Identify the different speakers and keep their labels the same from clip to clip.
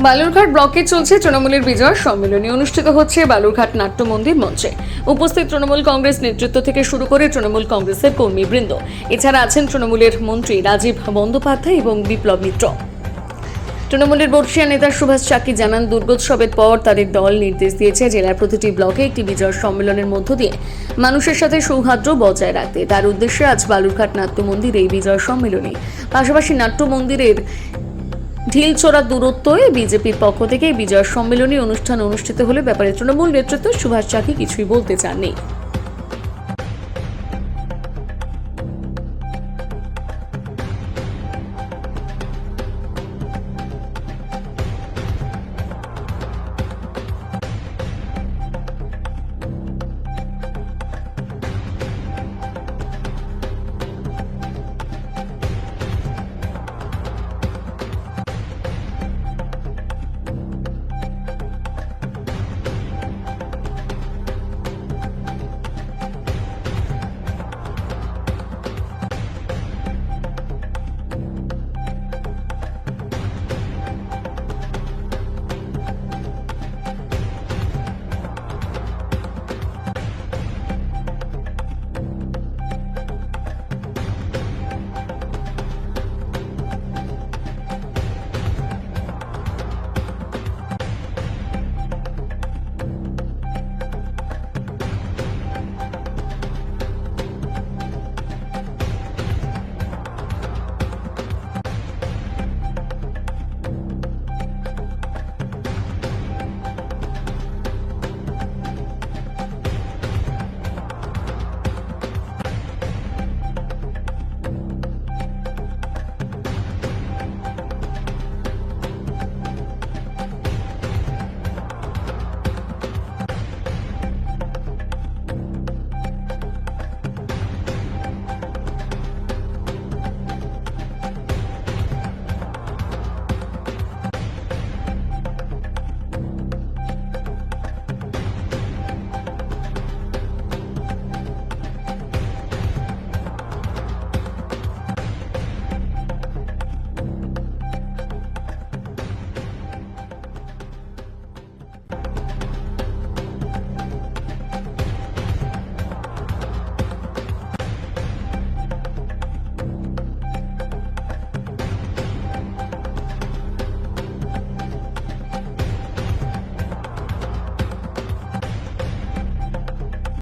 Speaker 1: বালুরঘাট ব্লকে চলছে তৃণমূলের বিজয় সম্মেলনী অনুষ্ঠিত হচ্ছে বালুরঘাট নাট্য মন্দির মঞ্চে। উপস্থিত তৃণমূল কংগ্রেস নেতৃত্ব থেকে শুরু করে তৃণমূল কংগ্রেসের কর্মীবৃন্দ, এছাড়া আছেন তৃণমূলের মন্ত্রী রাজীব বন্দ্যোপাধ্যায় এবং বিপ্লব মিত্র। তৃণমূলের বর্ষীয় নেতা সুভাষ চাকি জানান, দুর্গোৎসবের পর তাদের দল নির্দেশ দিয়েছে জেলার প্রতিটি ব্লকে একটি বিজয় সম্মেলনের মধ্য দিয়ে মানুষের সাথে সৌহার্দ্য বজায় রাখতে। তার উদ্দেশ্যে আজ বালুরঘাট নাট্য মন্দির এই বিজয় সম্মেলনী। পাশাপাশি নাট্য মন্দিরের ঢিলচোরা দূরত্বে বিজেপির পক্ষ থেকে বিজয় সম্মেলনী অনুষ্ঠান অনুষ্ঠিত হলে ব্যাপারে তৃণমূল নেতৃত্ব সুভাষ চাকি কিছুই বলতে চাননি।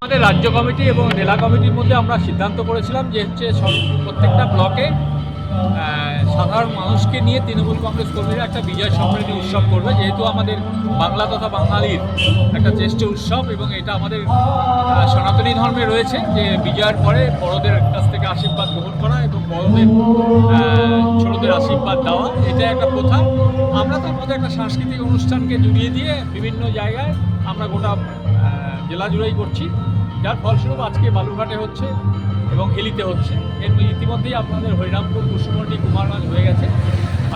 Speaker 2: আমাদের রাজ্য কমিটি এবং জেলা কমিটির মধ্যে আমরা সিদ্ধান্ত করেছিলাম যে প্রত্যেকটা ব্লকে সাধারণ মানুষকে নিয়ে তৃণমূল কংগ্রেস কর্মীরা একটা বিজয় সম্মেলনী উৎসব করবে, যেহেতু আমাদের বাংলা তথা বাঙালির একটা জ্যেষ্ঠ উৎসব এবং এটা আমাদের সনাতনী ধর্মে রয়েছে যে বিজয়ের পরে বড়দের কাছ থেকে আশীর্বাদ গ্রহণ করা এবং বড়দের ছোটদের আশীর্বাদ দেওয়া, এটা একটা প্রথা। আমরা তার মধ্যে একটা সাংস্কৃতিক অনুষ্ঠানকে জুড়িয়ে দিয়ে বিভিন্ন জায়গায় আমরা গোটা জেলা জুড়েই করছি, যার ফলস্বরূপ আজকে বালুরঘাটে হচ্ছে এবং হিলিতে হচ্ছে। এর ইতিমধ্যেই আপনাদের হরিরামপুর, কুসুমন্ডি, কুমারগঞ্জ হয়ে গেছে।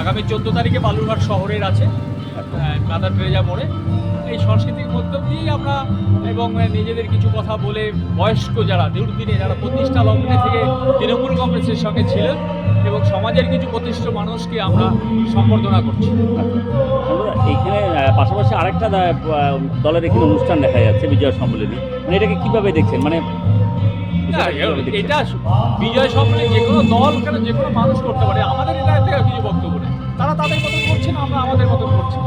Speaker 2: আগামী 14 তারিখে বালুরঘাট শহরের আছে মাদার টেরেজা মোড়ে। এই সংস্কৃতির মধ্য দিয়েই আমরা এবং নিজেদের কিছু কথা বলে বয়স্ক যারা দীর্ঘদিনে যারা প্রতিষ্ঠা লগ্নে থেকে তৃণমূল কংগ্রেসের সঙ্গে ছিলেন এবং সমাজের কিছু প্রতিষ্ঠিত মানুষকে আমরা সম্বর্ধনা করছি।
Speaker 3: এইখানে পাশাপাশি আরেকটা দলের এখানে অনুষ্ঠান দেখা যাচ্ছে বিজয় সম্মেলনী, মানে এটাকে কীভাবে দেখছেন? মানে
Speaker 2: এটা বিজয় সম্মেলনী যে কোনো দল কেন যে কোনো মানুষ করতে পারে, আমাদের এটা থেকে কিছু বক্তব্য নেই। তারা তাদের মতো করছে না, আমরা আমাদের মতো করছি।